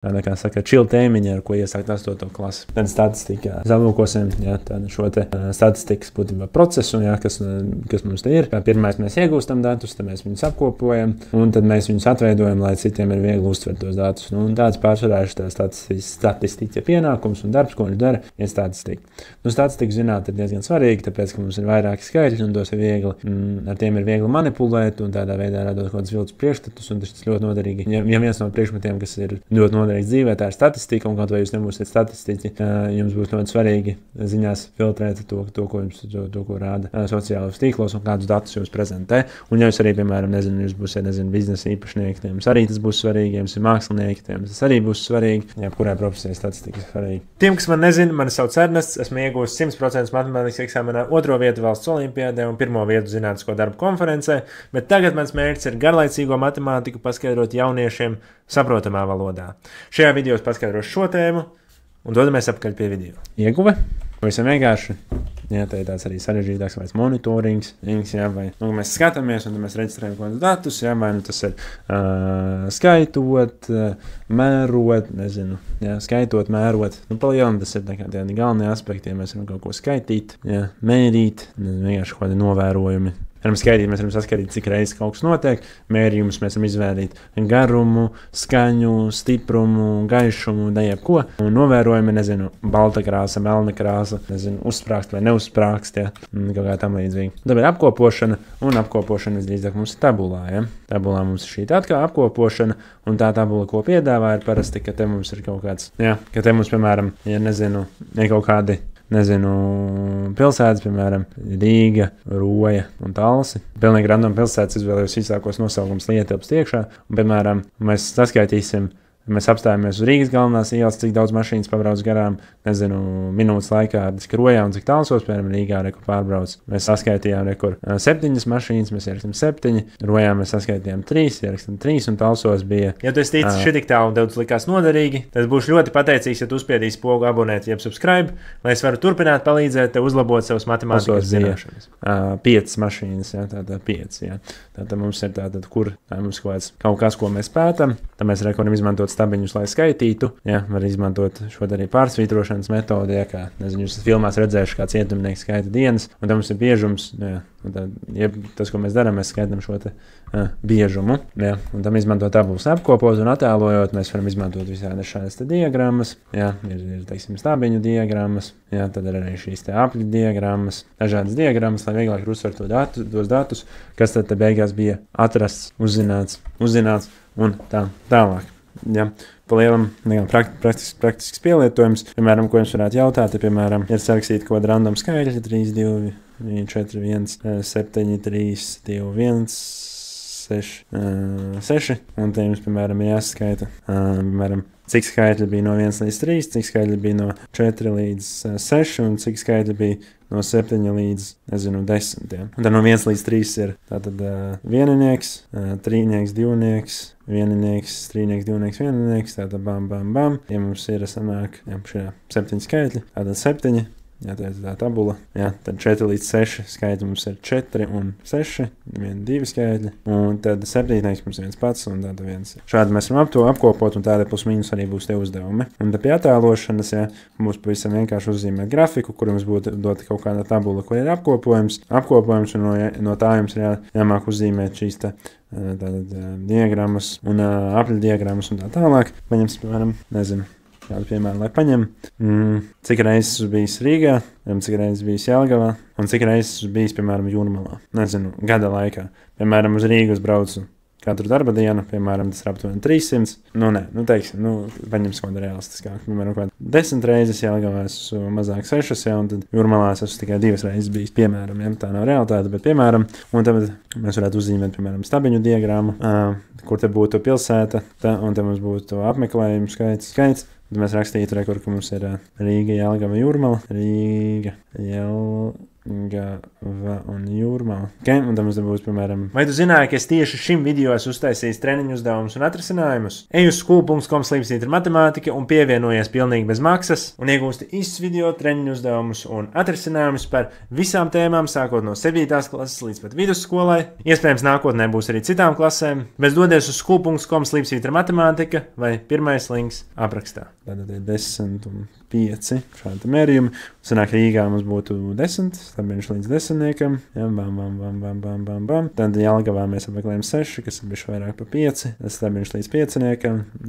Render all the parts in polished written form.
tāda, kā saka, chill tēmiņa, ar ko iesākt 8. klasi. Tad statistika, aplūkosim, jā, tādu šo te statistikas būtībā procesu, jā, kas mums te ir. Kā pirmais mēs iegūstam datus, tad mēs viņus apkopojam, un tad mēs viņus atveidojam, lai citiem ir viegli uztvert tos datus. Nu, un tāds pārsvarā ir tā statistika pienākums un darbs, ko viņš dara, ir statistika. Nu, statistika zināt ir diezgan svarīga, tāpēc, ka mums ir vairāki skaitļi, un tos ir viegli, ar tiem ir viegli manipulēt, un tādā veidā radot kaut kādus viltus priekšstatus, un tas ļoti noderīgi. Ja viens no priekšmetiem, kas ir ļoti noderīgs dzīvē, tā ir statistika, un kaut vai jūs nebūsiet statistiķi, jums būs ļoti svarīgi ziņās filtrēt to, ko rāda sociālajos tīklos un kādus datus jūs prezentē. Un ja jūs arī, piemēram, jūs būsiet, biznesa īpašnieki, jums arī tas būs svarīgi, ja jums ir mākslinieki, tas arī būs svarīgi, ja kurai profesijai statistika ir svarīga. Tiem, kas man nezina, mani sauc Ernests, esmu iegūst 100% matemātikas eksāmenā 2. vietu valsts olimpiādē un 1. vietu zinātnisko darbu konferencē, bet tagad mans mērķis ir garlaicīgo matemātiku paskaidrot jauniešiem saprotamā valodā. Šajā video es paskaidrošu šo tēmu un dodamies apakaļ pie video. Ieguve? Pavisam vienkārši. Jā, tā ir tāds arī sarežģītāks vai monitorings, jā, vai mēs skatāmies un mēs reģistrējam kaut kādus datus, jā, vai tas ir skaitot, mērot, jā, skaitot, mērot. Palielam tas ir tādi galvenie aspekti, ja mēs varam kaut ko skaitīt, jā, mērīt, vienkārši kaut kādi novērojumi. Mēs varam saskaitīt, cik reizes kaut kas notiek, mērījumus mēs varam izvērīt garumu, skaņu, stiprumu, gaišumu, jebko. Un novērojumi, balta krāsa, melna krāsa, uzsprāgst vai neuzsprāgst, ja, kaut kā tam līdzīgi. Tad ir apkopošana, un apkopošana visdrīzāk mums ir tabulā, ja. Tabulā mums ir šī tāda kā apkopošana, un tā tabula, ko piedāvā, ir parasti, ka te mums ir kaut kāds, jā, ka te mums, piemēram, ja kaut kādi, pilsētas, piemēram, Rīga, Roja un Talsi. Pilnīgi random pilsētas izvēlējos īsākos nosaukums, lai ietilpst iekšā. Un, piemēram, mēs saskaitīsim, mēs apstājamies uz Rīgas galvenās ielas, cik daudz mašīnas pabrauc garām, minūtes laikā, cik Rojā un cik Talsos, piemēram, Rīgā, kur pārbrauc. Mēs saskaitījām, kur 7 mašīnas, mēs ierakstam 7, Rojā mēs saskaitījām 3, ierakstam 3 un Talsos bija. Ja tu esi ticis šitik tālu, tev tas likās noderīgi, tad būšu ļoti pateicīgs, ja tu uzspiedīsi pogu abonēt, jeb subscribe, lai es varu turpināt palīdzēt tev uzlabot savas matemātikas zināšanas. 5 mašīnas, jā, tātad 5, jā. Tātad mums ir tātad, kur mums kaut kas, ko mēs pētam, tad mēs varam izmantot stabiņus, lai skaitītu. Jā, var izmantot šo arī pārsvītrošanas metodi, ja kā, jūs filmās redzējuši, kā cietumnieks skaita dienas, un tam mums ir biežums, jā, un tad, tas, ko mēs darām, mēs skaitam šo te biežumu, jā, un tam izmantot tabulas apkopot un attēlojot, mēs varam izmantot visādi šādas te diagrammas, jā, ir teiksim, stabiņu diagrammas, jā, tad ir arī šīs te apļu diagrammas, dažādas diagrammas, lai vieglāk uzsvert tos datus, kas tad beigās bija atrasts, uzzināts un tā tālāk. Ja, palielam praktisks pielietojums. Piemēram, ko jums varētu jautāt, piemēram, ir sarakstīt kaut kādu random skaidri 3, 2, 4, 1, 7, 3, 2, 1, 6, un te jums, piemēram, jāskaita, piemēram, cik skaitļi bija no 1 līdz 3, cik skaitļi bija no 4 līdz 6, un cik skaitļi bija no 7 līdz, 10. Ja. Un tad no 1 līdz 3 ir tātad vieninieks, trīnieks, divnieks, vieninieks, trīnieks, divnieks, vieninieks, tātad bam. Ja mums ir sanāk, jā, šajā 7 skaitļi, tātad 7. Jā, tā ir tā tabula. Jā, tad 4 līdz 6 skaitļi mums ir 4 un 6, 1, 2 skaitļi, un tad 7 mums ir 1 pats, un tāda 1. Šādi mēs varam to apkopot, un tāda plus mīnus arī būs te uzdevumi. Un tad pie attēlošanas, jā, mums pavisam vienkārši uzzīmēt grafiku, kur mums būtu dota kaut kāda tabula, kur ir apkopojums, un no tā jums ir jāmāk uzzīmēt šīs tātad diagrammas un apļu diagrammas un tā tālāk. Paņems, piemēram, kādu piemēru, lai paņem, cik reizes esmu bijis Rīgā, cik reizes bijis Jelgavā, un cik reizes esmu bijis, piemēram, Jūrmalā. Gada laikā. Piemēram, uz Rīgu es braucu katru darba dienu, piemēram, tas ir aptuveni 300. Paņems kaut kādu realistiskāku. Piemēram, kaut 10 reizes Jelgavā esmu mazāk 6, ja, un tad Jūrmalā esmu tikai 2 reizes bijis, piemēram, ja, tā nav realitāte, bet piemēram, un tad mēs varētu uzzīmēt, piemēram, stabiņu diagrammu, kur te būtu pilsēta, un te mums būtu apmeklējumu skaits. Tad mēs rakstītu, kur mums ir Rīga, Jelgava, Jūrmala, Rīga, Jelgava un Jūrmala. Okay, un tam mums būs, piemēram, vai tu zināji, ka es tieši šim video esmu uztaisījis treniņu uzdevumus un atrisinājumus? Ej uz skolu.com/matemātika un pievienojies pilnīgi bez maksas un iegūsti īsts video treniņu uzdevumus un atrisinājumus par visām tēmām, sākot no 7. klases līdz pat vidusskolai. Iespējams, nākotnē būs arī citām klasēm, bet dodies uz skolu.com/matemātika vai pirmais links aprakstā. Tātad ir 10 un 5 šādi mērījumi. Sanāk, Rīgā mums būtu 10, stabiņš līdz 10. Ja, bam. Tad Jelgavā mēs apmeklējam 6, kas ir bišķi vairāk pa 5. Tas stabiņš līdz 5.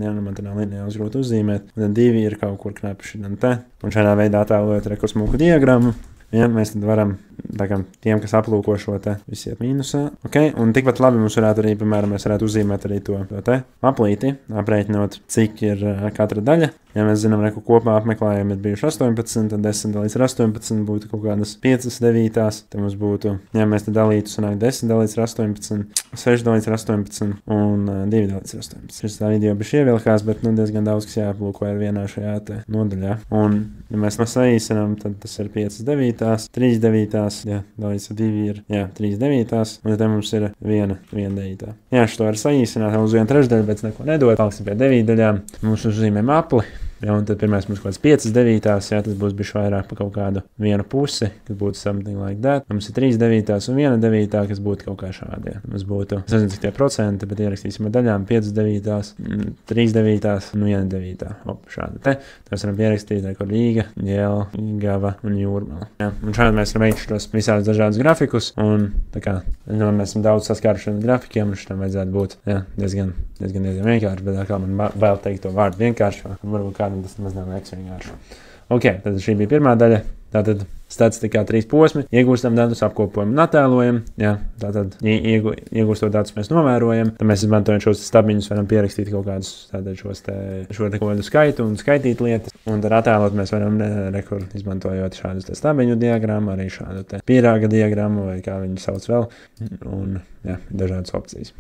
Ja, nu man tādā līnijā uzgrūti uzzīmēt. Tad 2 ir kaut kur knapi šitam te. Un šādā veidā attēlojot rekosmūku diagrammu. Ja, mēs tad varam, tā kā tiem, kas aplūko šo te, visi iet mīnusā. Okay? Un tikpat labi mums varētu arī, piemēram, mēs varētu uzzīmēt arī to te aplīti, aprēķinot, cik ir katra daļa. Ja mēs zinām, ka kopā apmeklējumi ir bijuši 18, tad 10 līdz 18 būtu kaut kādas 5/9. Tad mums būtu, ja mēs te dalītu, sanāk 10 līdz 18, 6 līdz 18 un 2 līdz 18. Šis tā video bišķi ievilkās, bet nu diezgan daudz, kas jāaplūko ir vienā šajā te nodaļā. Un, ja mēs saīsinām, tad tas ir 5/9. 3/9, ja, dalīts ar 2 ir, jā, 3/9, un te mums ir 1/9. Jā, šo var saīsināt uz 1/3, bet neko nedod, paliksim pie 9 daļām. Mums uzzīmēm apli. Ja, un tad pirmais mums kaut kāds 5/9, ja, tas būs bišķi vairāk pa kaut kādu vienu pusi, kas būtu something like that. Mums ir 3/9 un 1/9, kas būtu kaut kā šādi. Ja. Mums būtu, es nezinu, cik tie procenti, bet ierakstīsim ar daļām 5/9, 3/9 un 1/9. Šādi te. Mēs varam pierakstīt, kur Rīga, Jelgava un Jūrmala. Ja. Un šādi mēs varam veikt šos visādus dažādus grafikus, un tā kā, mēs esam daudz saskāruši ar grafikiem, un šitam vajadzētu būt, ja, diezgan vienkārši, bet atkal man bail teikt to vārdu vienkārši, varbūt kādam tas nemaz nevajag vienkārši. Ok, tad šī bija pirmā daļa. Tātad statistikā 3 posmi. Iegūstam datus, apkopojam un attēlojam. Jā, tātad iegūstot datus mēs novērojam. Tad mēs izmantojam šos stabiņus, varam pierakstīt kaut kādus šo te kādu skaitu un skaitīt lietas. Un tad attēlot mēs varam izmantojot šādus te stabiņu diagrammu, arī šādu te pīrāga diagrammu vai kā viņu sauc vēl. Un jā, dažādas opcijas.